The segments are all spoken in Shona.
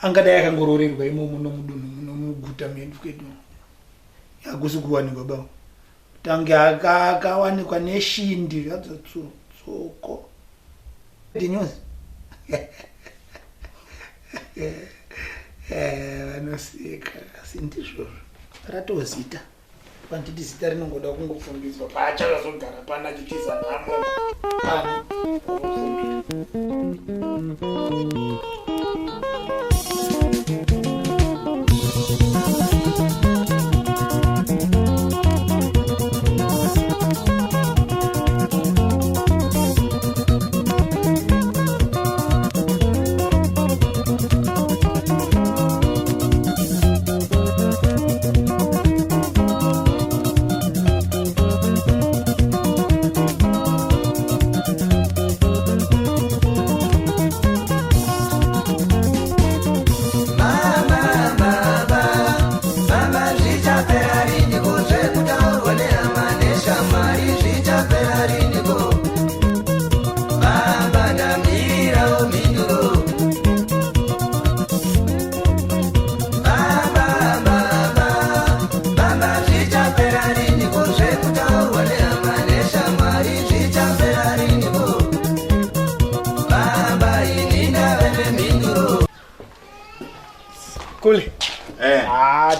angadai akangororerwa imomo nomuguta medu kwedu hakusi kuwanikwa baba tange akawanikwa neshindi zvadzotsoko ndinyuzi vanoseka asi ndizvozvo ratozita panditi zita rinongoda kungofungidzwa paachakazogara pana chitiza namo kule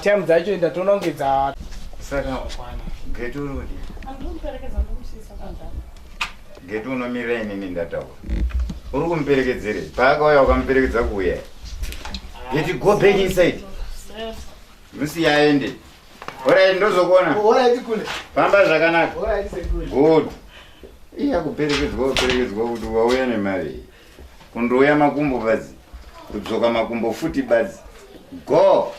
time dzacho ndatonongedza saka wakwana geto rudi andimperekedza ndomusisa kandani geto unomira inini ndataura uri kumuperekedzere paakauya ukamuperekedza kuuya yeti go back inside musi aende alright ndozokona alright kule famba zvakanaka alright sekule good iya kuperekedzwa kuti wauya nemari kundouya makumbo badzi kudzoka makumbo futi badzi go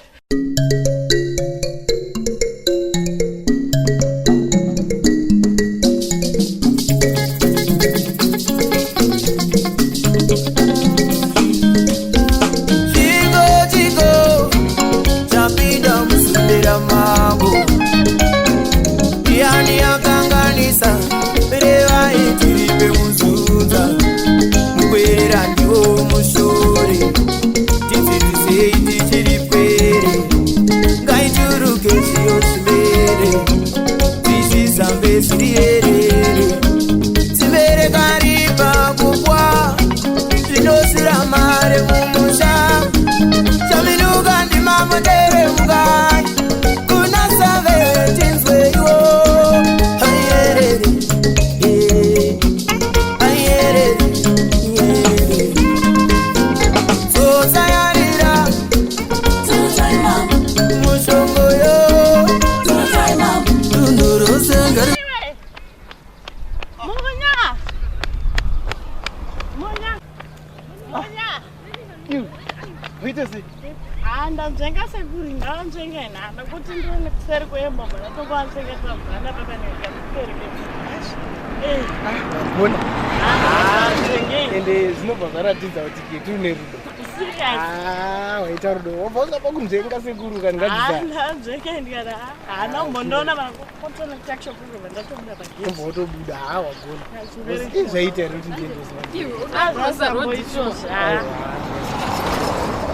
ende zvinobva zvaratidza kuti getu une rudo waita rudo wabva usapa kunzvenga sekuru kaningaiombotobuda wagona zvaita here kuti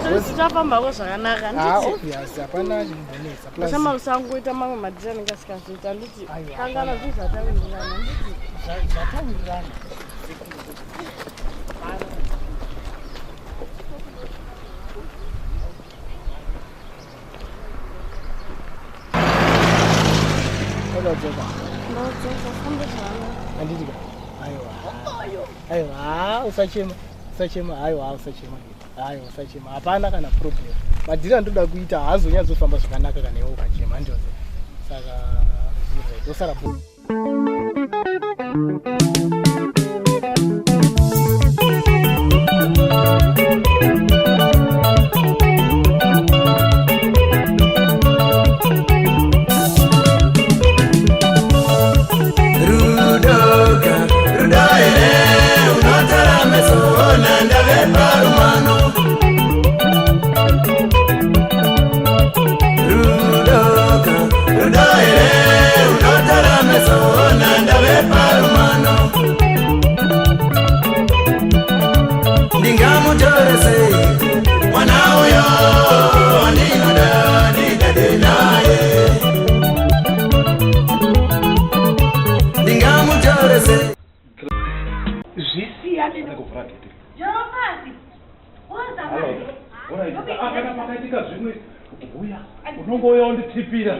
ndiendozitafambako zvakanaka obviously hapana chimbonetsa samasangoita mamwe madhizani ngasikazoita nditi kangana zvinhu zvatawirirana nditi zvatawirirana anditi aiwa usachema aiwa usachema hapana kana problem madhira ndoda kuita haazonyatsofamba zvakanaka kana iwe ukachema ndioze saka dosara Rudoire, unotara meso, nanda ve parumano. Akana pakaitika zvimwe uya unongoya unditipira.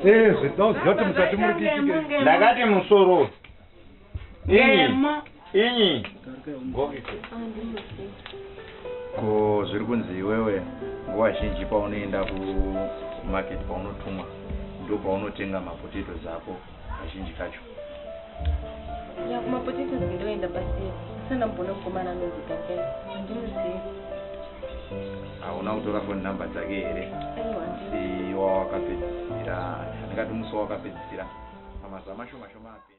Zvinoziva mukati muri kuitika. Ndakati musoro. Inyi. Ko zviri kunzi iwewe nguva zhinji paunoenda kumarket paunotumwa ndo paunotenga mapotatoes ako kazhinji kacho. Ya mapotatoes ndoenda basi. Sana mbona mkomana nozi kake. Ndimuzivi. Hauna kutora phone number dzake here? Si wakapedzisira. Ndingati musi wakapedzisira. Pamazama shoma shoma api.